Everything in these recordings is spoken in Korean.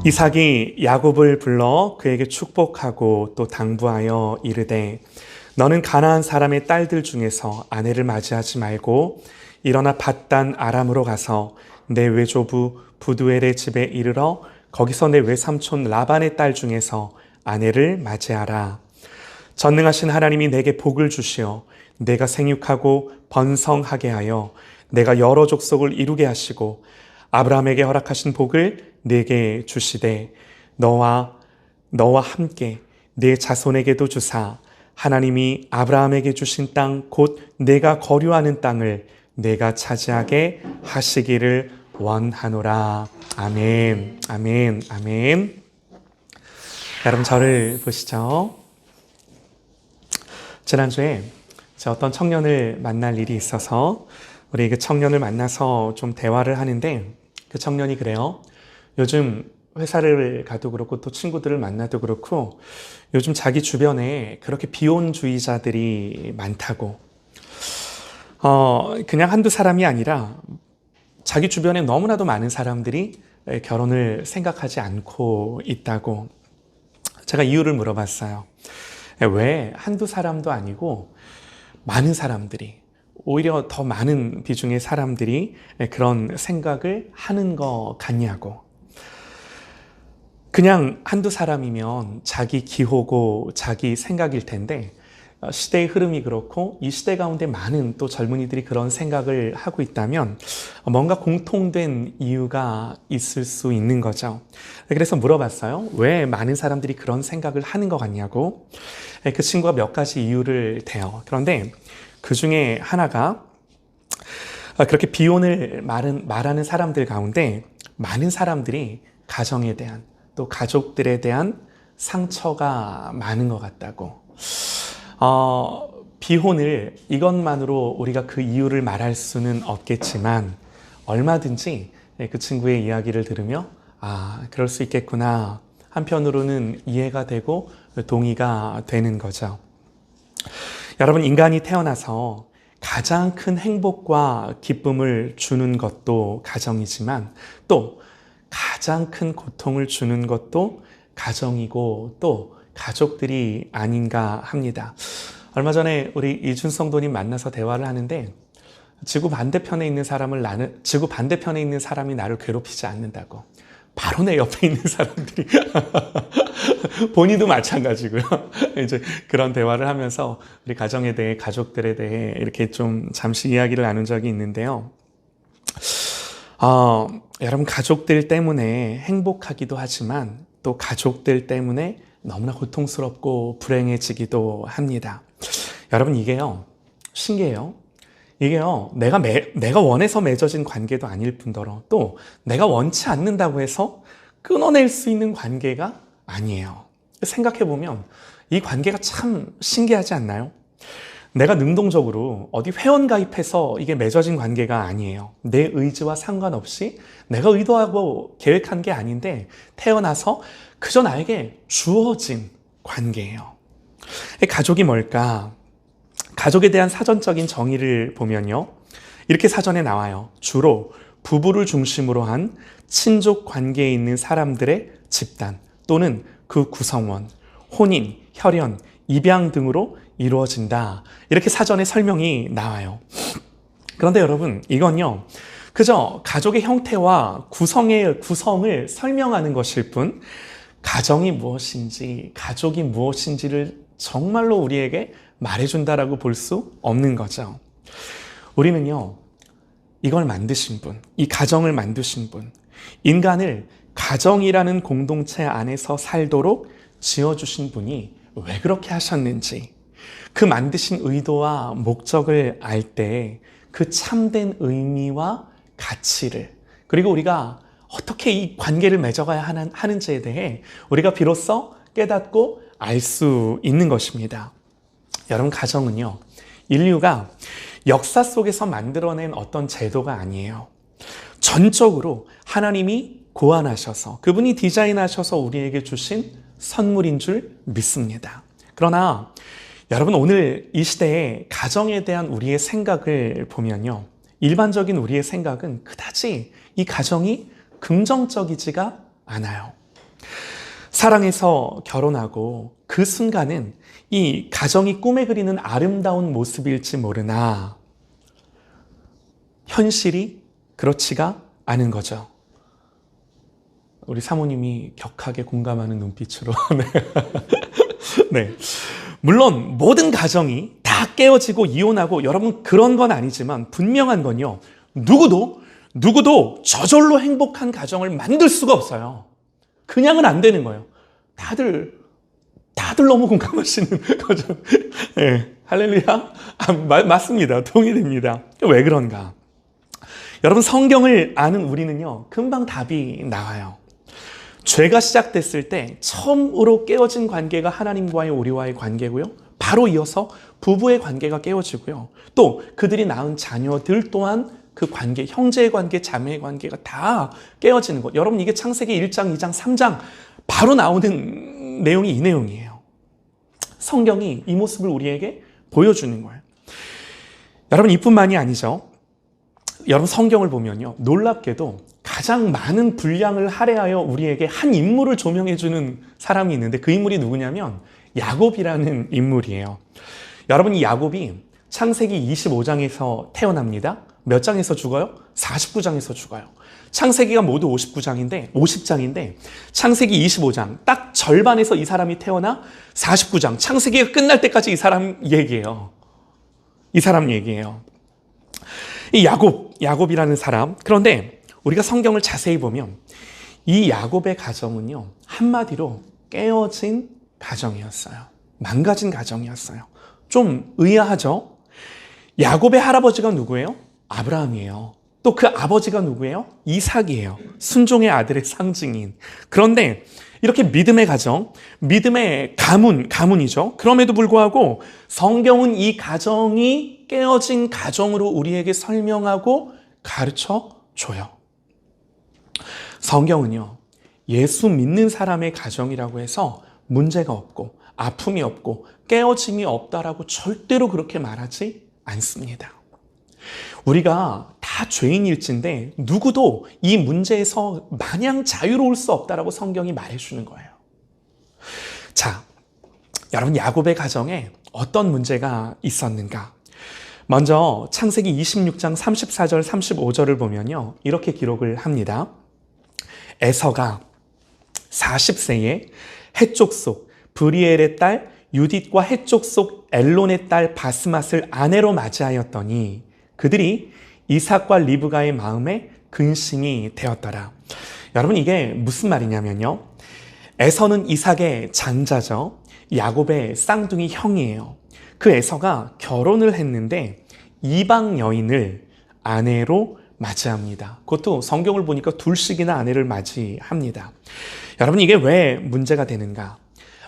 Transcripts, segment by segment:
이삭이 야곱을 불러 그에게 축복하고 또 당부하여 이르되 너는 가나안 사람의 딸들 중에서 아내를 맞이하지 말고 일어나 밧단 아람으로 가서 내 외조부 부두엘의 집에 이르러 거기서 내 외삼촌 라반의 딸 중에서 아내를 맞이하라. 전능하신 하나님이 내게 복을 주시어 내가 생육하고 번성하게 하여 내가 여러 족속을 이루게 하시고 아브라함에게 허락하신 복을 내게 주시되 너와 함께 내 자손에게도 주사 하나님이 아브라함에게 주신 땅 곧 내가 거류하는 땅을 내가 차지하게 하시기를 원하노라. 아멘, 아멘, 아멘. 여러분 저를 보시죠. 지난주에 제가 어떤 청년을 만날 일이 있어서 우리 그 청년을 만나서 좀 대화를 하는데 그 청년이 그래요. 요즘 회사를 가도 그렇고 또 친구들을 만나도 그렇고 요즘 자기 주변에 그렇게 비혼주의자들이 많다고. 그냥 한두 사람이 아니라 자기 주변에 너무나도 많은 사람들이 결혼을 생각하지 않고 있다고. 제가 이유를 물어봤어요. 왜 한두 사람도 아니고 많은 사람들이, 오히려 더 많은 비중의 사람들이 그런 생각을 하는 것 같냐고. 그냥 한두 사람이면 자기 기호고 자기 생각일 텐데 시대의 흐름이 그렇고 이 시대 가운데 많은 또 젊은이들이 그런 생각을 하고 있다면 뭔가 공통된 이유가 있을 수 있는 거죠. 그래서 물어봤어요. 왜 많은 사람들이 그런 생각을 하는 것 같냐고. 그 친구가 몇 가지 이유를 대요. 그런데 그 중에 하나가 그렇게 비혼을 말하는 사람들 가운데 많은 사람들이 가정에 대한 또 가족들에 대한 상처가 많은 것 같다고. 비혼을 이것만으로 우리가 그 이유를 말할 수는 없겠지만 얼마든지 그 친구의 이야기를 들으며 그럴 수 있겠구나. 한편으로는 이해가 되고 동의가 되는 거죠. 여러분, 인간이 태어나서 가장 큰 행복과 기쁨을 주는 것도 가정이지만 또 가장 큰 고통을 주는 것도 가정이고 또 가족들이 아닌가 합니다. 얼마 전에 우리 이준 성도님 만나서 대화를 하는데 지구 반대편에 있는 사람이 나를 괴롭히지 않는다고. 바로 내 옆에 있는 사람들이 본인도 마찬가지고요. 이제 그런 대화를 하면서 우리 가정에 대해, 가족들에 대해 이렇게 좀 잠시 이야기를 나눈 적이 있는데요. 여러분, 가족들 때문에 행복하기도 하지만 또 가족들 때문에 너무나 고통스럽고 불행해지기도 합니다. 여러분, 이게요, 신기해요. 이게요, 내가 원해서 맺어진 관계도 아닐 뿐더러 또 내가 원치 않는다고 해서 끊어낼 수 있는 관계가 아니에요. 생각해보면 이 관계가 참 신기하지 않나요? 내가 능동적으로 어디 회원 가입해서 이게 맺어진 관계가 아니에요. 내 의지와 상관없이 내가 의도하고 계획한 게 아닌데 태어나서 그저 나에게 주어진 관계예요. 가족이 뭘까? 가족에 대한 사전적인 정의를 보면요, 이렇게 사전에 나와요. 주로 부부를 중심으로 한 친족 관계에 있는 사람들의 집단 또는 그 구성원, 혼인, 혈연, 입양 등으로 이루어진다. 이렇게 사전에 설명이 나와요. 그런데 여러분, 이건요, 그저 가족의 형태와 구성을 설명하는 것일 뿐 가정이 무엇인지, 가족이 무엇인지를 정말로 우리에게 말해준다라고 볼 수 없는 거죠. 우리는요, 이걸 만드신 분, 이 가정을 만드신 분, 인간을 가정이라는 공동체 안에서 살도록 지어주신 분이 왜 그렇게 하셨는지, 그 만드신 의도와 목적을 알 때 그 참된 의미와 가치를, 그리고 우리가 어떻게 이 관계를 맺어가야 하는지에 대해 우리가 비로소 깨닫고 알 수 있는 것입니다. 여러분, 가정은요, 인류가 역사 속에서 만들어낸 어떤 제도가 아니에요. 전적으로 하나님이 고안하셔서, 그분이 디자인하셔서 우리에게 주신 선물인 줄 믿습니다. 그러나 여러분, 오늘 이 시대에 가정에 대한 우리의 생각을 보면요, 일반적인 우리의 생각은 그다지 이 가정이 긍정적이지가 않아요. 사랑해서 결혼하고 그 순간은 이 가정이 꿈에 그리는 아름다운 모습일지 모르나 현실이 그렇지가 않은 거죠. 우리 사모님이 격하게 공감하는 눈빛으로. 네. 물론 모든 가정이 다 깨어지고 이혼하고 여러분 그런 건 아니지만 분명한 건요. 누구도 저절로 행복한 가정을 만들 수가 없어요. 그냥은 안 되는 거예요. 다들 너무 공감하시는 거죠. 네. 할렐루야. 맞습니다. 동의됩니다. 왜 그런가? 여러분 성경을 아는 우리는요. 금방 답이 나와요. 죄가 시작됐을 때 처음으로 깨어진 관계가 하나님과의 우리와의 관계고요. 바로 이어서 부부의 관계가 깨어지고요. 또 그들이 낳은 자녀들 또한 그 관계, 형제의 관계, 자매의 관계가 다 깨어지는 것. 여러분 이게 창세기 1장, 2장, 3장 바로 나오는 내용이 이 내용이에요. 성경이 이 모습을 우리에게 보여주는 거예요. 여러분 이뿐만이 아니죠. 여러분 성경을 보면요. 놀랍게도 가장 많은 분량을 할애하여 우리에게 한 인물을 조명해주는 사람이 있는데 그 인물이 누구냐면 야곱이라는 인물이에요. 여러분 이 야곱이 창세기 25장에서 태어납니다. 몇 장에서 죽어요? 49장에서 죽어요. 창세기가 모두 50장인데 창세기 25장 딱 절반에서 이 사람이 태어나 49장 창세기가 끝날 때까지 이 사람 얘기예요. 이 야곱이라는 사람. 그런데 우리가 성경을 자세히 보면 이 야곱의 가정은요. 한마디로 깨어진 가정이었어요. 망가진 가정이었어요. 좀 의아하죠? 야곱의 할아버지가 누구예요? 아브라함이에요. 또 그 아버지가 누구예요? 이삭이에요. 순종의 아들의 상징인. 그런데 이렇게 믿음의 가정, 믿음의 가문이죠. 그럼에도 불구하고 성경은 이 가정이 깨어진 가정으로 우리에게 설명하고 가르쳐 줘요. 성경은요, 예수 믿는 사람의 가정이라고 해서 문제가 없고 아픔이 없고 깨어짐이 없다라고 절대로 그렇게 말하지 않습니다. 우리가 다 죄인일진데 누구도 이 문제에서 마냥 자유로울 수 없다라고 성경이 말해주는 거예요. 자, 여러분 야곱의 가정에 어떤 문제가 있었는가? 먼저 창세기 26장 34절 35절을 보면요. 이렇게 기록을 합니다. 에서가 40세에 헷족 속 브리엘의 딸 유딧과 헷족 속 엘론의 딸 바스맛을 아내로 맞이하였더니 그들이 이삭과 리브가의 마음에 근심이 되었더라. 여러분 이게 무슨 말이냐면요. 에서는 이삭의 장자죠. 야곱의 쌍둥이 형이에요. 그 에서가 결혼을 했는데 이방 여인을 아내로 맞이합니다. 그것도 성경을 보니까 둘씩이나 아내를 맞이합니다. 여러분 이게 왜 문제가 되는가?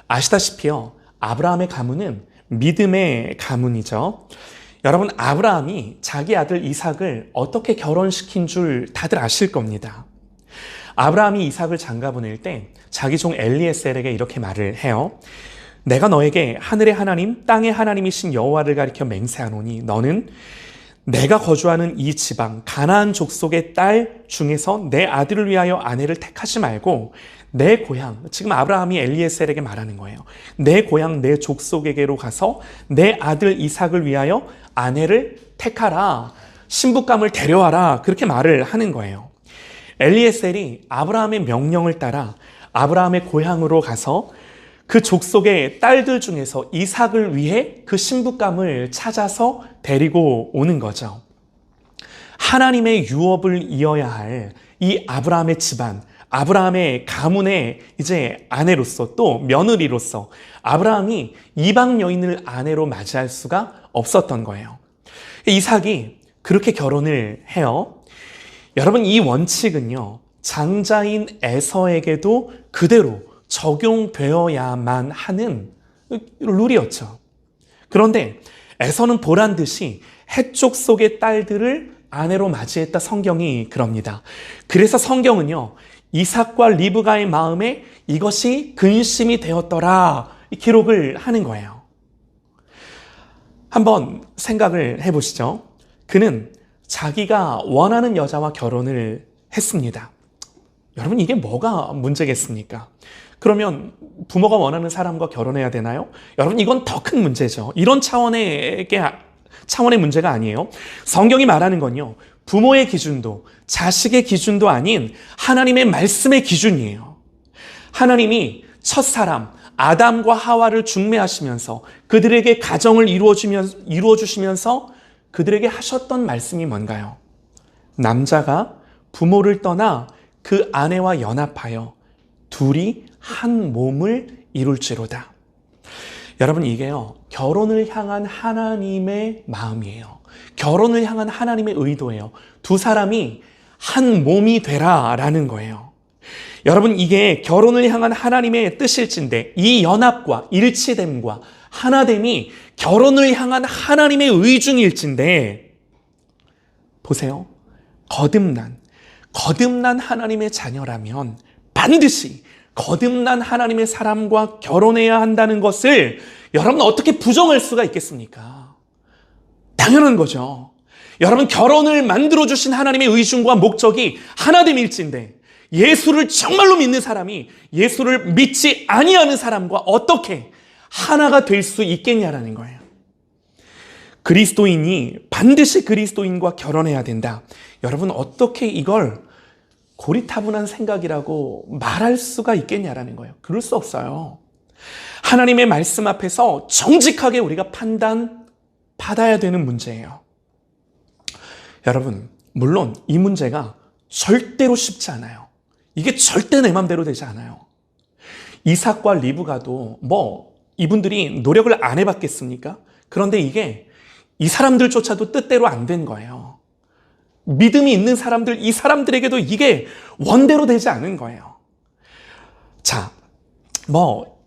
아시다시피요. 아브라함의 가문은 믿음의 가문이죠. 여러분 아브라함이 자기 아들 이삭을 어떻게 결혼시킨 줄 다들 아실 겁니다. 아브라함이 이삭을 장가보낼 때 자기 종 엘리에셀에게 이렇게 말을 해요. 내가 너에게 하늘의 하나님, 땅의 하나님이신 여호와를 가리켜 맹세하노니 너는 내가 거주하는 이 지방 가나안 족속의 딸 중에서 내 아들을 위하여 아내를 택하지 말고 내 고향, 지금 아브라함이 엘리에셀에게 말하는 거예요. 내 고향, 내 족속에게로 가서 내 아들 이삭을 위하여 아내를 택하라. 신부감을 데려와라. 그렇게 말을 하는 거예요. 엘리에셀이 아브라함의 명령을 따라 아브라함의 고향으로 가서 그 족속의 딸들 중에서 이삭을 위해 그 신부감을 찾아서 데리고 오는 거죠. 하나님의 유업을 이어야 할 이 아브라함의 집안, 아브라함의 가문의 이제 아내로서 또 며느리로서 아브라함이 이방 여인을 아내로 맞이할 수가 없었던 거예요. 이삭이 그렇게 결혼을 해요. 여러분 이 원칙은요. 장자인 에서에게도 그대로 적용되어야만 하는 룰이었죠. 그런데 에서는 보란 듯이 헷족 속의 딸들을 아내로 맞이했다 성경이 그럽니다. 그래서 성경은요. 이삭과 리브가의 마음에 이것이 근심이 되었더라 기록을 하는 거예요. 한번 생각을 해보시죠. 그는 자기가 원하는 여자와 결혼을 했습니다. 여러분, 이게 뭐가 문제겠습니까? 그러면 부모가 원하는 사람과 결혼해야 되나요? 여러분, 이건 더 큰 문제죠. 이런 차원의 문제가 아니에요. 성경이 말하는 건요, 부모의 기준도 자식의 기준도 아닌 하나님의 말씀의 기준이에요. 하나님이 첫사람 아담과 하와를 중매하시면서 그들에게 가정을 이루어주시면서 그들에게 하셨던 말씀이 뭔가요? 남자가 부모를 떠나 그 아내와 연합하여 둘이 한 몸을 이룰지로다. 여러분, 이게요, 결혼을 향한 하나님의 마음이에요. 결혼을 향한 하나님의 의도예요. 두 사람이 한 몸이 되라라는 거예요. 여러분, 이게 결혼을 향한 하나님의 뜻일진데, 이 연합과 일치됨과 하나됨이 결혼을 향한 하나님의 의중일진데, 보세요. 거듭난 하나님의 자녀라면 반드시 거듭난 하나님의 사람과 결혼해야 한다는 것을 여러분 어떻게 부정할 수가 있겠습니까? 당연한 거죠. 여러분, 결혼을 만들어주신 하나님의 의중과 목적이 하나됨일진데, 예수를 정말로 믿는 사람이 예수를 믿지 아니하는 사람과 어떻게 하나가 될 수 있겠냐라는 거예요. 그리스도인이 반드시 그리스도인과 결혼해야 된다. 여러분, 어떻게 이걸 고리타분한 생각이라고 말할 수가 있겠냐라는 거예요. 그럴 수 없어요. 하나님의 말씀 앞에서 정직하게 우리가 판단받아야 되는 문제예요. 여러분, 물론 이 문제가 절대로 쉽지 않아요. 이게 절대 내 맘대로 되지 않아요. 이삭과 리브가도 이분들이 노력을 안 해봤겠습니까? 그런데 이게 이 사람들조차도 뜻대로 안 된 거예요. 믿음이 있는 사람들, 이 사람들에게도 이게 원대로 되지 않은 거예요. 자,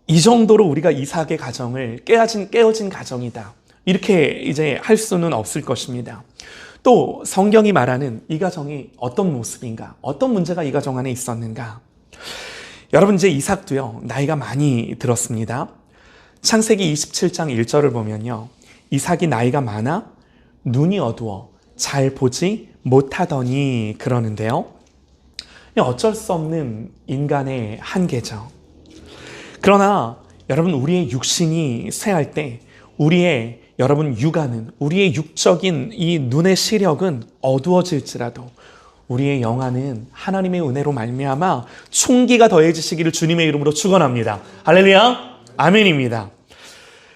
이 정도로 우리가 이삭의 가정을 깨어진 가정이다, 이렇게 이제 할 수는 없을 것입니다. 또 성경이 말하는 이 가정이 어떤 모습인가, 어떤 문제가 이 가정 안에 있었는가. 여러분, 이제 이삭도요, 나이가 많이 들었습니다. 창세기 27장 1절을 보면요, 이삭이 나이가 많아 눈이 어두워 잘 보지 못하더니 그러는데요, 어쩔 수 없는 인간의 한계죠. 그러나 여러분, 우리의 육신이 쇠할 때 우리의 우리의 육적인 이 눈의 시력은 어두워질지라도 우리의 영안은 하나님의 은혜로 말미암아 총기가 더해지시기를 주님의 이름으로 축원합니다. 할렐루야, 아멘입니다.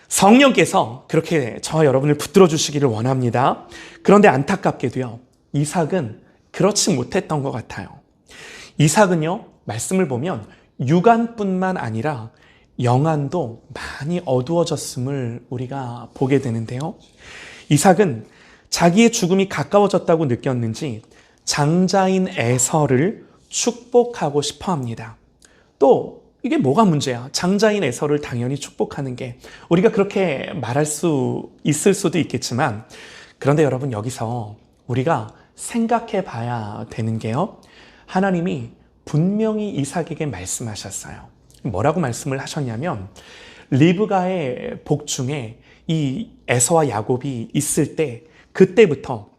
성령께서 그렇게 저와 여러분을 붙들어 주시기를 원합니다. 그런데 안타깝게도요, 이삭은 그렇지 못했던 것 같아요. 이삭은요, 말씀을 보면 육안뿐만 아니라 영안도 많이 어두워졌음을 우리가 보게 되는데요, 이삭은 자기의 죽음이 가까워졌다고 느꼈는지 장자인 에서를 축복하고 싶어 합니다. 또 이게 뭐가 문제야? 장자인 에서를 당연히 축복하는 게, 우리가 그렇게 말할 수 있을 수도 있겠지만, 그런데 여러분, 여기서 우리가 생각해 봐야 되는 게요, 하나님이 분명히 이삭에게 말씀하셨어요. 뭐라고 말씀을 하셨냐면, 리브가의 복 중에 이 에서와 야곱이 있을 때, 그때부터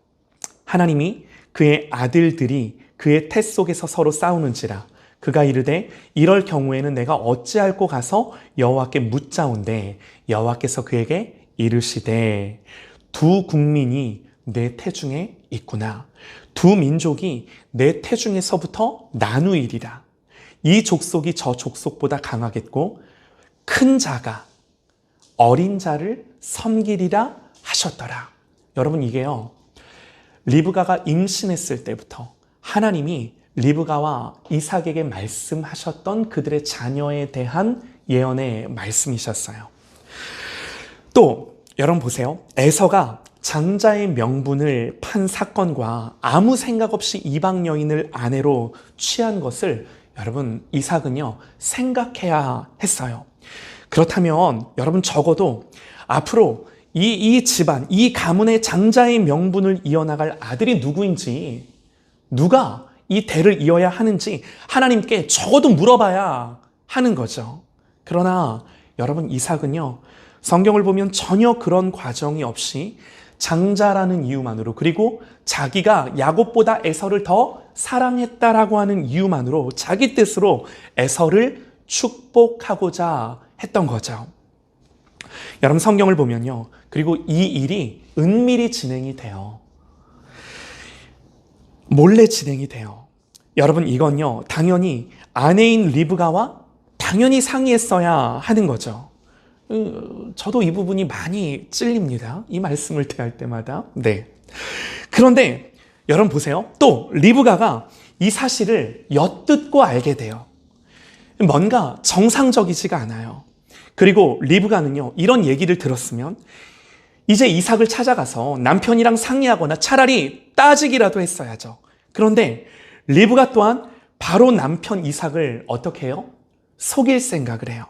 하나님이 그의 아들들이 그의 태 속에서 서로 싸우는지라 그가 이르되 이럴 경우에는 내가 어찌할꼬 가서 여호와께 묻자온대 여호와께서 그에게 이르시되 두 국민이 내 태중에 있구나. 두 민족이 내 태중에서부터 나누이리라. 이 족속이 저 족속보다 강하겠고 큰 자가 어린 자를 섬기리라 하셨더라. 여러분, 이게요, 리브가가 임신했을 때부터 하나님이 리브가와 이삭에게 말씀하셨던 그들의 자녀에 대한 예언의 말씀이셨어요. 또 여러분 보세요. 에서가 장자의 명분을 판 사건과 아무 생각 없이 이방 여인을 아내로 취한 것을 여러분, 이삭은요, 생각해야 했어요. 그렇다면 여러분, 적어도 앞으로 이 집안, 이 가문의 장자의 명분을 이어나갈 아들이 누구인지, 누가 이 대를 이어야 하는지 하나님께 적어도 물어봐야 하는 거죠. 그러나 여러분, 이삭은요, 성경을 보면 전혀 그런 과정이 없이 장자라는 이유만으로, 그리고 자기가 야곱보다 에서를 더 사랑했다라고 하는 이유만으로 자기 뜻으로 에서를 축복하고자 했던 거죠. 여러분 성경을 보면요. 그리고 이 일이 은밀히 진행이 돼요. 몰래 진행이 돼요. 여러분 이건요. 당연히 아내인 리브가와 당연히 상의했어야 하는 거죠. 저도 이 부분이 많이 찔립니다. 이 말씀을 대할 때마다. 네. 그런데 여러분 보세요. 또 리브가가 이 사실을 엿듣고 알게 돼요. 뭔가 정상적이지가 않아요. 그리고 리브가는요. 이런 얘기를 들었으면 이제 이삭을 찾아가서 남편이랑 상의하거나 차라리 따지기라도 했어야죠. 그런데 리브가 또한 바로 남편 이삭을 어떻게 해요? 속일 생각을 해요.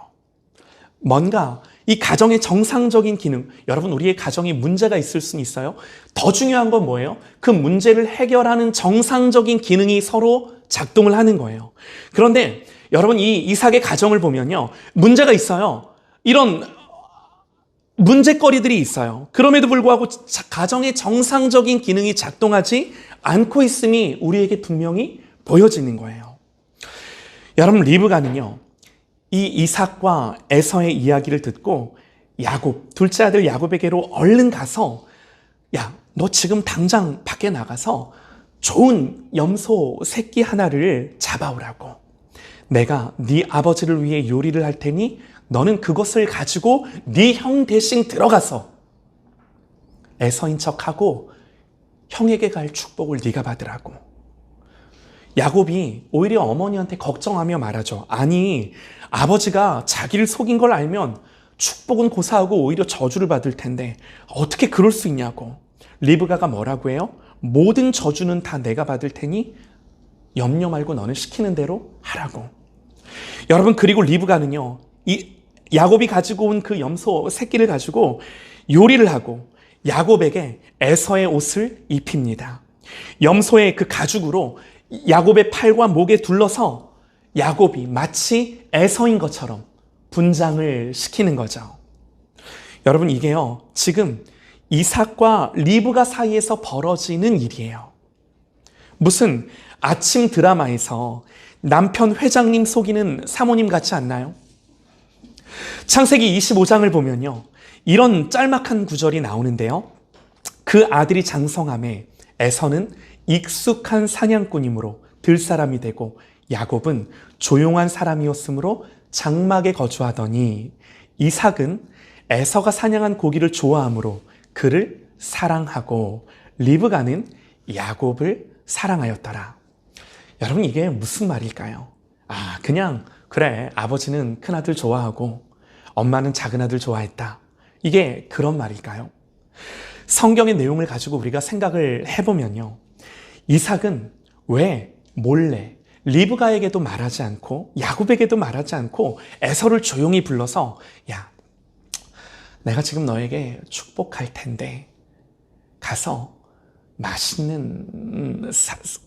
뭔가 이 가정의 정상적인 기능, 여러분 우리의 가정에 문제가 있을 수는 있어요. 더 중요한 건 뭐예요? 그 문제를 해결하는 정상적인 기능이 서로 작동을 하는 거예요. 그런데 여러분 이 이삭의 가정을 보면요. 문제가 있어요. 이런 문제거리들이 있어요. 그럼에도 불구하고 가정의 정상적인 기능이 작동하지 않고 있음이 우리에게 분명히 보여지는 거예요. 여러분 리브가는요. 이 이삭과 에서의 이야기를 듣고 야곱, 둘째 아들 야곱에게로 얼른 가서 야, 너 지금 당장 밖에 나가서 좋은 염소 새끼 하나를 잡아오라고. 내가 네 아버지를 위해 요리를 할 테니 너는 그것을 가지고 네 형 대신 들어가서 에서인 척하고 형에게 갈 축복을 네가 받으라고. 야곱이 오히려 어머니한테 걱정하며 말하죠. 아니, 아버지가 자기를 속인 걸 알면 축복은 고사하고 오히려 저주를 받을 텐데 어떻게 그럴 수 있냐고. 리브가가 뭐라고 해요? 모든 저주는 다 내가 받을 테니 염려 말고 너는 시키는 대로 하라고. 여러분 그리고 리브가는요. 이 야곱이 가지고 온 그 염소 새끼를 가지고 요리를 하고 야곱에게 에서의 옷을 입힙니다. 염소의 그 가죽으로 야곱의 팔과 목에 둘러서 야곱이 마치 에서인 것처럼 분장을 시키는 거죠. 여러분 이게요. 지금 이삭과 리브가 사이에서 벌어지는 일이에요. 무슨 아침 드라마에서 남편 회장님 속이는 사모님 같지 않나요? 창세기 25장을 보면요. 이런 짤막한 구절이 나오는데요. 그 아들이 장성함에 에서는 익숙한 사냥꾼이므로 들사람이 되고 야곱은 조용한 사람이었으므로 장막에 거주하더니 이삭은 에서가 사냥한 고기를 좋아하므로 그를 사랑하고 리브가는 야곱을 사랑하였더라. 여러분 이게 무슨 말일까요? 그냥 그래 아버지는 큰아들 좋아하고 엄마는 작은아들 좋아했다. 이게 그런 말일까요? 성경의 내용을 가지고 우리가 생각을 해보면요. 이삭은 왜 몰래 리브가에게도 말하지 않고 야곱에게도 말하지 않고 에서를 조용히 불러서 야, 내가 지금 너에게 축복할 텐데 가서 맛있는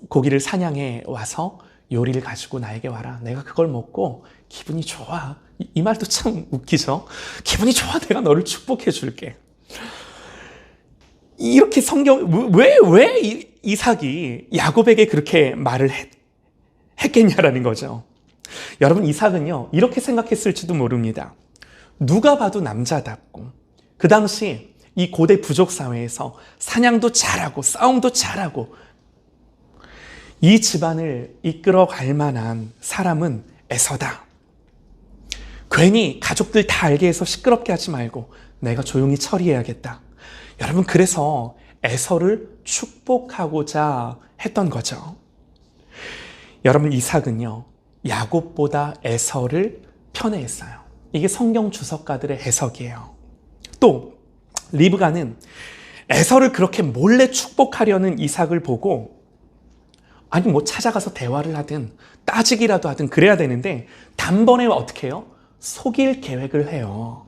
고기를 사냥해 와서 요리를 가지고 나에게 와라. 내가 그걸 먹고 기분이 좋아. 이 말도 참 웃기죠? 기분이 좋아. 내가 너를 축복해 줄게. 이렇게 성경, 왜 이삭이 야곱에게 그렇게 말을 했겠냐라는 거죠. 여러분, 이삭은요, 이렇게 생각했을지도 모릅니다. 누가 봐도 남자답고, 그 당시 이 고대 부족 사회에서 사냥도 잘하고, 싸움도 잘하고, 이 집안을 이끌어 갈 만한 사람은 에서다. 괜히 가족들 다 알게 해서 시끄럽게 하지 말고 내가 조용히 처리해야겠다. 여러분, 그래서 에서를 축복하고자 했던 거죠. 여러분, 이삭은요, 야곱보다 에서를 편애했어요. 이게 성경 주석가들의 해석이에요. 또 리브가는 에서를 그렇게 몰래 축복하려는 이삭을 보고 아니 뭐 찾아가서 대화를 하든 따지기라도 하든 그래야 되는데 단번에 어떻게 해요? 속일 계획을 해요.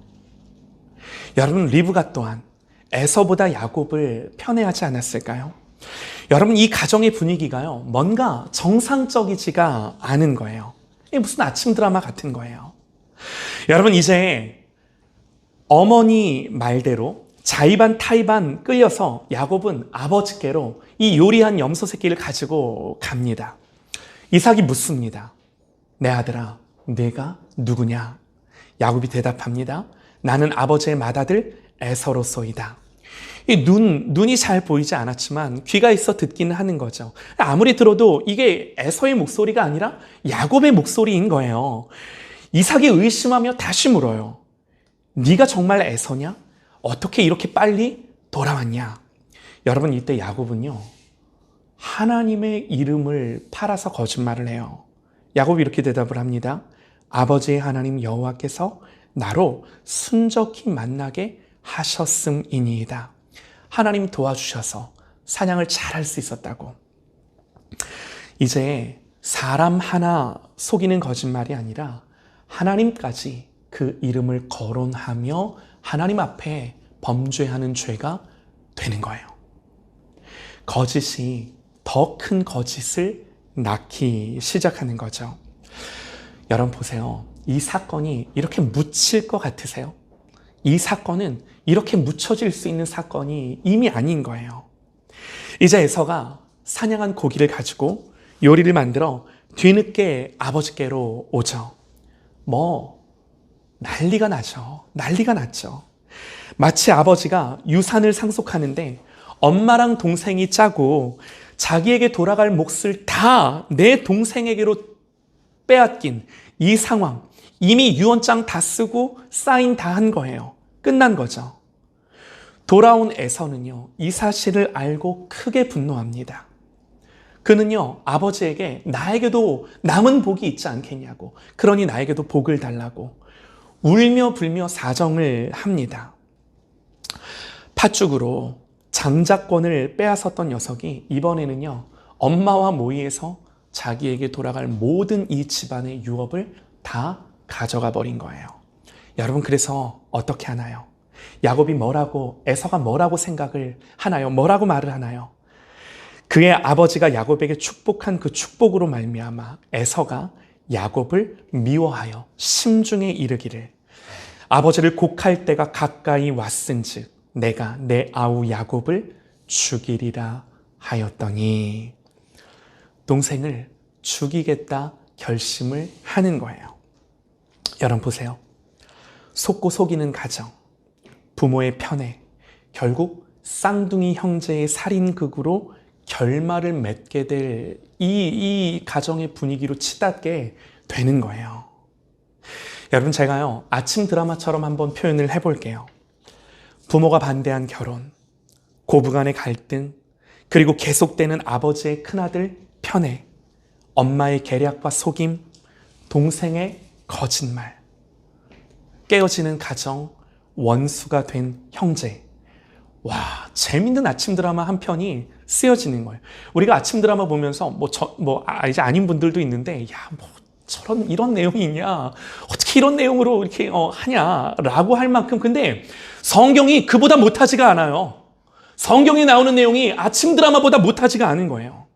여러분, 리브가 또한 에서보다 야곱을 편애하지 않았을까요? 여러분, 이 가정의 분위기가요, 뭔가 정상적이지가 않은 거예요. 이게 무슨 아침 드라마 같은 거예요. 여러분, 이제 어머니 말대로 자의반 타의반 끌려서 야곱은 아버지께로 이 요리한 염소 새끼를 가지고 갑니다. 이삭이 묻습니다. 내 아들아, 네가 누구냐? 야곱이 대답합니다. 나는 아버지의 맏아들 에서로소이다. 이 눈이 잘 보이지 않았지만 귀가 있어 듣기는 하는 거죠. 아무리 들어도 이게 에서의 목소리가 아니라 야곱의 목소리인 거예요. 이삭이 의심하며 다시 물어요. 네가 정말 에서냐? 어떻게 이렇게 빨리 돌아왔냐? 여러분, 이때 야곱은요, 하나님의 이름을 팔아서 거짓말을 해요. 야곱이 이렇게 대답을 합니다. 아버지의 하나님 여호와께서 나로 순적히 만나게 하셨음이니이다. 하나님 도와주셔서 사냥을 잘할 수 있었다고. 이제 사람 하나 속이는 거짓말이 아니라 하나님까지 그 이름을 거론하며 하나님 앞에 범죄하는 죄가 되는 거예요. 거짓이 더 큰 거짓을 낳기 시작하는 거죠. 여러분 보세요. 이 사건이 이렇게 묻힐 것 같으세요? 이 사건은 이렇게 묻혀질 수 있는 사건이 이미 아닌 거예요. 이제 에서가 사냥한 고기를 가지고 요리를 만들어 뒤늦게 아버지께로 오죠. 난리가 나죠. 난리가 났죠. 마치 아버지가 유산을 상속하는데 엄마랑 동생이 짜고 자기에게 돌아갈 몫을 다 내 동생에게로 빼앗긴 이 상황. 이미 유언장 다 쓰고 사인 다 한 거예요. 끝난 거죠. 돌아온 에서는요, 이 사실을 알고 크게 분노합니다. 그는요, 아버지에게 나에게도 남은 복이 있지 않겠냐고, 그러니 나에게도 복을 달라고 울며 불며 사정을 합니다. 팥죽으로 장자권을 빼앗았던 녀석이 이번에는요, 엄마와 모의해서 자기에게 돌아갈 모든 이 집안의 유업을 다 가져가 버린 거예요. 여러분, 그래서 어떻게 하나요? 야곱이 에서가 뭐라고 생각을 하나요? 뭐라고 말을 하나요? 그의 아버지가 야곱에게 축복한 그 축복으로 말미암아 에서가 야곱을 미워하여 심중에 이르기를, 아버지를 곡할 때가 가까이 왔은즉 내가 내 아우 야곱을 죽이리라 하였더니, 동생을 죽이겠다 결심을 하는 거예요. 여러분 보세요. 속고 속이는 가정, 부모의 편애, 결국 쌍둥이 형제의 살인극으로 결말을 맺게 될 이 가정의 분위기로 치닫게 되는 거예요. 여러분, 제가요, 아침 드라마처럼 한번 표현을 해볼게요. 부모가 반대한 결혼, 고부간의 갈등, 그리고 계속되는 아버지의 큰아들 편애, 엄마의 계략과 속임, 동생의 거짓말, 깨어지는 가정, 원수가 된 형제. 와, 재밌는 아침 드라마 한 편이 쓰여지는 거예요. 우리가 아침 드라마 보면서 이제 아닌 분들도 있는데, 이런 내용이 있냐? 어떻게 이런 내용으로 이렇게 하냐라고 할 만큼. 근데 성경이 그보다 못하지가 않아요. 성경에 나오는 내용이 아침 드라마보다 못하지가 않은 거예요.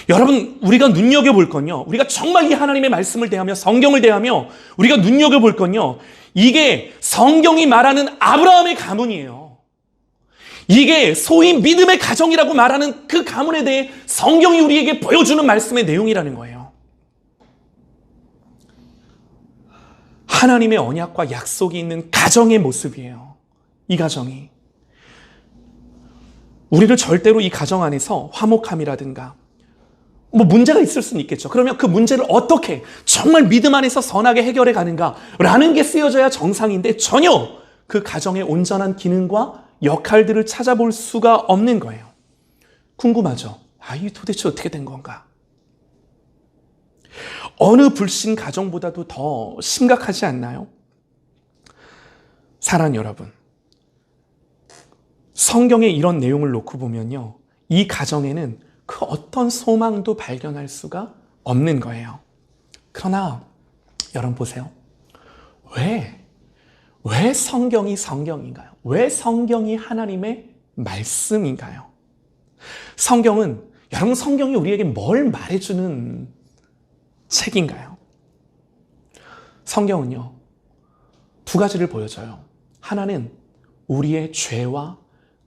여러분, 우리가 눈여겨볼 건요, 우리가 정말 이 하나님의 말씀을 대하며 성경을 대하며 우리가 눈여겨볼 건요, 이게 성경이 말하는 아브라함의 가문이에요. 이게 소위 믿음의 가정이라고 말하는 그 가문에 대해 성경이 우리에게 보여주는 말씀의 내용이라는 거예요. 하나님의 언약과 약속이 있는 가정의 모습이에요. 이 가정이. 우리를 절대로 이 가정 안에서 화목함이라든가 문제가 있을 수는 있겠죠. 그러면 그 문제를 어떻게 정말 믿음 안에서 선하게 해결해 가는가라는 게 쓰여져야 정상인데, 전혀 그 가정의 온전한 기능과 역할들을 찾아볼 수가 없는 거예요. 궁금하죠? 이게 도대체 어떻게 된 건가? 어느 불신 가정보다도 더 심각하지 않나요? 사랑하는 여러분, 성경에 이런 내용을 놓고 보면요, 이 가정에는 그 어떤 소망도 발견할 수가 없는 거예요. 그러나 여러분 보세요. 왜 성경이 성경인가요? 왜 성경이 하나님의 말씀인가요? 여러분, 성경이 우리에게 뭘 말해주는 책인가요? 성경은요, 두 가지를 보여줘요. 하나는 우리의 죄와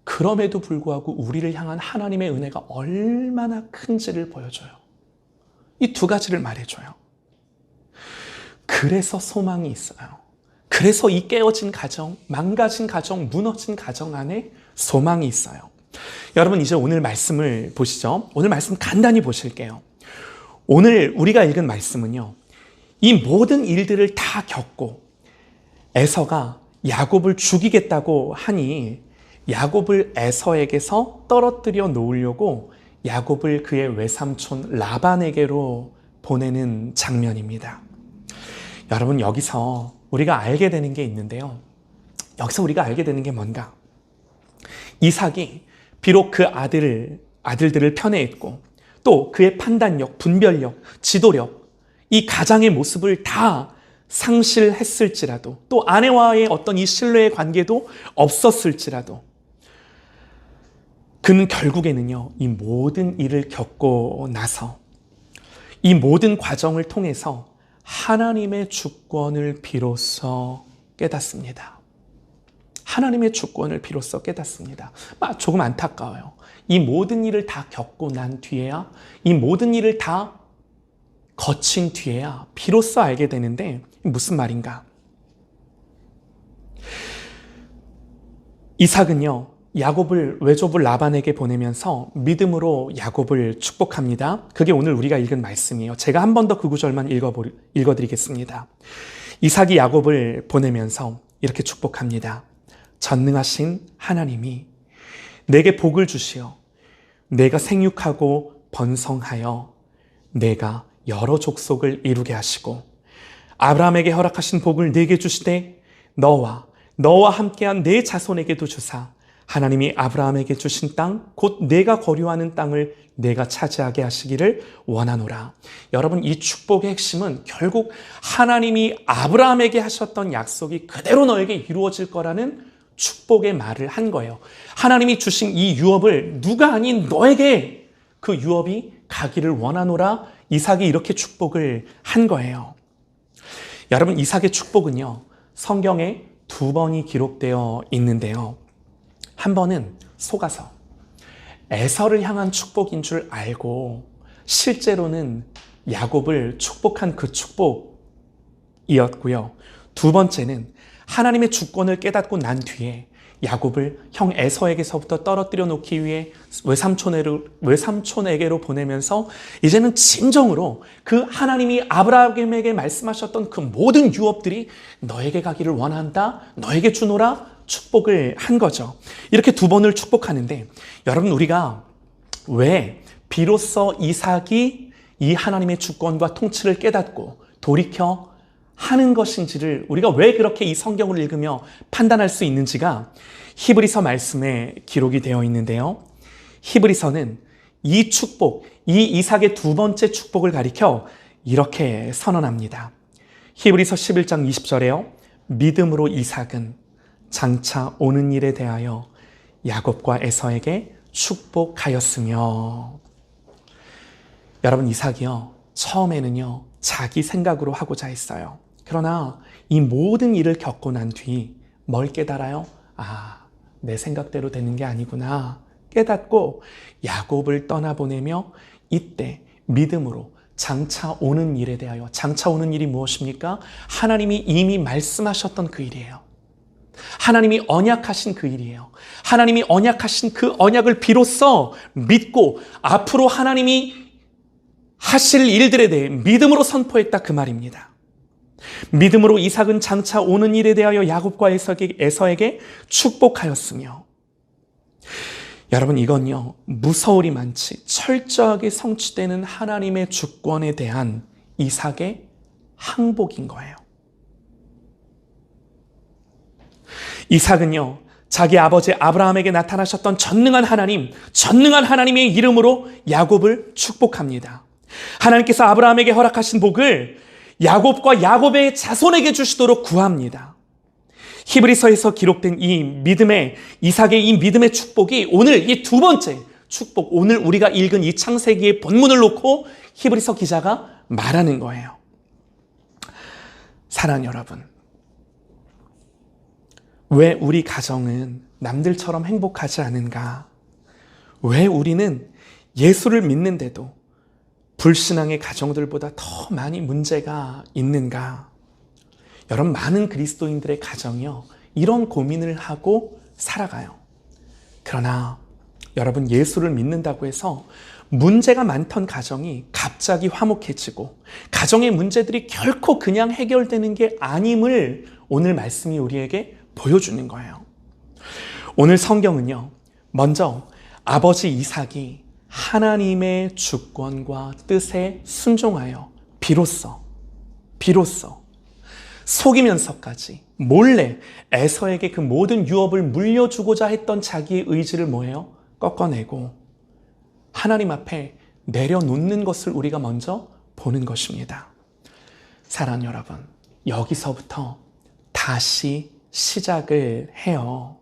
그럼에도 불구하고 우리를 향한 하나님의 은혜가 얼마나 큰지를 보여줘요. 이 두 가지를 말해줘요. 그래서 소망이 있어요. 그래서 이 깨어진 가정, 망가진 가정, 무너진 가정 안에 소망이 있어요. 여러분, 이제 오늘 말씀을 보시죠. 오늘 말씀 간단히 보실게요. 오늘 우리가 읽은 말씀은요, 이 모든 일들을 다 겪고 에서가 야곱을 죽이겠다고 하니 야곱을 에서에게서 떨어뜨려 놓으려고 야곱을 그의 외삼촌 라반에게로 보내는 장면입니다. 여러분, 여기서 우리가 알게 되는 게 있는데요. 여기서 우리가 알게 되는 게 뭔가? 이삭이 비록 그 아들들을 편애했고 또 그의 판단력, 분별력, 지도력, 이 가장의 모습을 다 상실했을지라도 또 아내와의 어떤 이 신뢰의 관계도 없었을지라도 그는 결국에는요, 이 모든 일을 겪고 나서 이 모든 과정을 통해서 하나님의 주권을 비로소 깨닫습니다. 하나님의 주권을 비로소 깨닫습니다. 조금 안타까워요. 이 모든 일을 다 겪고 난 뒤에야, 이 모든 일을 다 거친 뒤에야 비로소 알게 되는데 무슨 말인가? 이삭은요, 야곱을 외조부 라반에게 보내면서 믿음으로 야곱을 축복합니다. 그게 오늘 우리가 읽은 말씀이에요. 제가 한 번 더 그 구절만 읽어드리겠습니다. 이삭이 야곱을 보내면서 이렇게 축복합니다. 전능하신 하나님이 내게 복을 주시어 내가 생육하고 번성하여 내가 여러 족속을 이루게 하시고 아브라함에게 허락하신 복을 내게 주시되 너와 함께한 내 자손에게도 주사 하나님이 아브라함에게 주신 땅, 곧 내가 거류하는 땅을 내가 차지하게 하시기를 원하노라. 여러분, 이 축복의 핵심은 결국 하나님이 아브라함에게 하셨던 약속이 그대로 너에게 이루어질 거라는 축복의 말을 한 거예요. 하나님이 주신 이 유업을 누가 아닌 너에게 그 유업이 가기를 원하노라. 이삭이 이렇게 축복을 한 거예요. 여러분, 이삭의 축복은요, 성경에 2번이 기록되어 있는데요. 한 번은 속아서 에서를 향한 축복인 줄 알고 실제로는 야곱을 축복한 그 축복이었고요. 2번째는 하나님의 주권을 깨닫고 난 뒤에 야곱을 형 에서에게서부터 떨어뜨려 놓기 위해 외삼촌에게로 보내면서 이제는 진정으로 그 하나님이 아브라함에게 말씀하셨던 그 모든 유업들이 너에게 가기를 원한다, 너에게 주노라 축복을 한 거죠. 이렇게 2번을 축복하는데 여러분, 우리가 왜 비로소 이삭이 이 하나님의 주권과 통치를 깨닫고 돌이켜 하는 것인지를 우리가 왜 그렇게 이 성경을 읽으며 판단할 수 있는지가 히브리서 말씀에 기록이 되어 있는데요. 히브리서는 이 축복, 이 이삭의 2번째 축복을 가리켜 이렇게 선언합니다. 히브리서 11장 20절에요. 믿음으로 이삭은 장차 오는 일에 대하여 야곱과 에서에게 축복하였으며. 여러분, 이삭이요, 처음에는요, 자기 생각으로 하고자 했어요. 그러나 이 모든 일을 겪고 난 뒤 뭘 깨달아요? 내 생각대로 되는 게 아니구나 깨닫고 야곱을 떠나보내며 이때 믿음으로 장차 오는 일에 대하여, 장차 오는 일이 무엇입니까? 하나님이 이미 말씀하셨던 그 일이에요. 하나님이 언약하신 그 일이에요. 하나님이 언약하신 그 언약을 비로소 믿고 앞으로 하나님이 하실 일들에 대해 믿음으로 선포했다, 그 말입니다. 믿음으로 이삭은 장차 오는 일에 대하여 야곱과 에서에게 축복하였으며. 여러분, 이건요, 무서울이 많지 철저하게 성취되는 하나님의 주권에 대한 이삭의 항복인 거예요. 이삭은요, 자기 아버지 아브라함에게 나타나셨던 전능한 하나님의 이름으로 야곱을 축복합니다. 하나님께서 아브라함에게 허락하신 복을 야곱과 야곱의 자손에게 주시도록 구합니다. 히브리서에서 기록된 이삭의 이 믿음의 축복이 오늘 이 2번째 축복, 오늘 우리가 읽은 이 창세기의 본문을 놓고 히브리서 기자가 말하는 거예요. 사랑하는 여러분, 왜 우리 가정은 남들처럼 행복하지 않은가? 왜 우리는 예수를 믿는데도 불신앙의 가정들보다 더 많이 문제가 있는가? 여러분, 많은 그리스도인들의 가정이요, 이런 고민을 하고 살아가요. 그러나 여러분, 예수를 믿는다고 해서 문제가 많던 가정이 갑자기 화목해지고 가정의 문제들이 결코 그냥 해결되는 게 아님을 오늘 말씀이 우리에게 보여주는 거예요. 오늘 성경은요, 먼저 아버지 이삭이 하나님의 주권과 뜻에 순종하여 비로소 속이면서까지 몰래 에서에게 그 모든 유업을 물려주고자 했던 자기의 의지를 뭐예요? 꺾어내고 하나님 앞에 내려놓는 것을 우리가 먼저 보는 것입니다. 사랑하는 여러분, 여기서부터 다시 시작을 해요.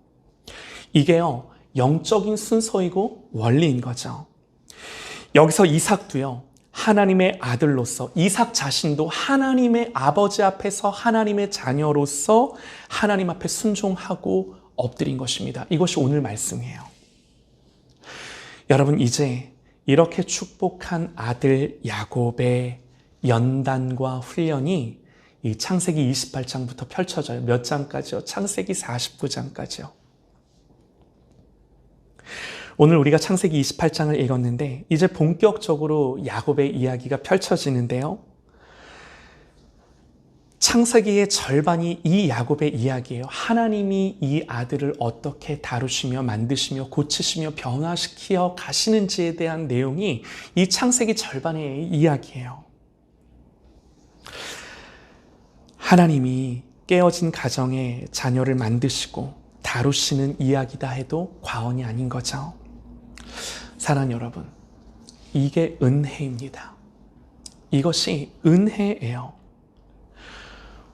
이게요, 영적인 순서이고 원리인 거죠. 여기서 이삭도요, 하나님의 아들로서, 이삭 자신도 하나님의 아버지 앞에서 하나님의 자녀로서 하나님 앞에 순종하고 엎드린 것입니다. 이것이 오늘 말씀이에요. 여러분, 이제 이렇게 축복한 아들 야곱의 연단과 훈련이 이 창세기 28장부터 펼쳐져요. 몇 장까지요? 창세기 49장까지요. 오늘 우리가 창세기 28장을 읽었는데 이제 본격적으로 야곱의 이야기가 펼쳐지는데요. 창세기의 절반이 이 야곱의 이야기예요. 하나님이 이 아들을 어떻게 다루시며 만드시며 고치시며 변화시켜 가시는지에 대한 내용이 이 창세기 절반의 이야기예요. 하나님이 깨어진 가정에 자녀를 만드시고 다루시는 이야기다 해도 과언이 아닌 거죠. 사랑하는 여러분, 이게 은혜입니다. 이것이 은혜예요.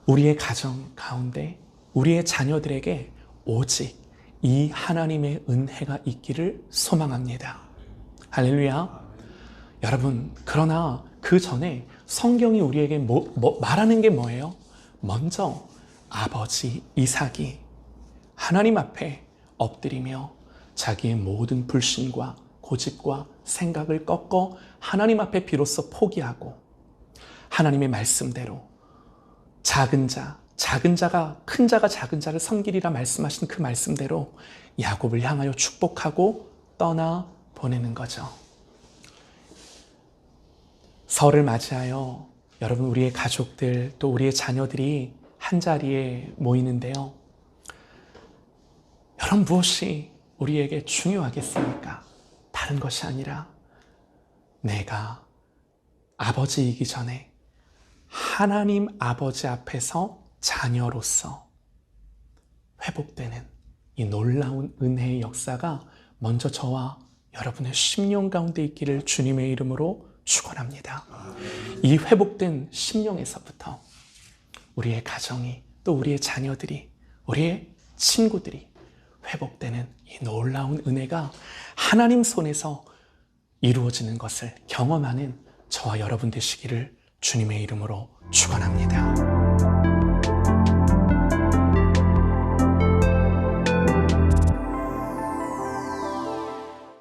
우리의 가정 가운데 우리의 자녀들에게 오직 이 하나님의 은혜가 있기를 소망합니다. 할렐루야. 여러분, 그러나 그 전에 성경이 우리에게 말하는 게 뭐예요? 먼저 아버지 이삭이 하나님 앞에 엎드리며 자기의 모든 불신과 고집과 생각을 꺾어 하나님 앞에 비로소 포기하고 하나님의 말씀대로 작은 자가 큰 자가 작은 자를 섬기리라 말씀하신 그 말씀대로 야곱을 향하여 축복하고 떠나 보내는 거죠. 설을 맞이하여 여러분, 우리의 가족들 또 우리의 자녀들이 한자리에 모이는데요. 여러분, 무엇이 우리에게 중요하겠습니까? 다른 것이 아니라 내가 아버지이기 전에 하나님 아버지 앞에서 자녀로서 회복되는 이 놀라운 은혜의 역사가 먼저 저와 여러분의 심령 가운데 있기를 주님의 이름으로 축원합니다. 이 회복된 심령에서부터 우리의 가정이 또 우리의 자녀들이 우리의 친구들이 회복되는 이 놀라운 은혜가 하나님 손에서 이루어지는 것을 경험하는 저와 여러분 되시기를 주님의 이름으로 축원합니다.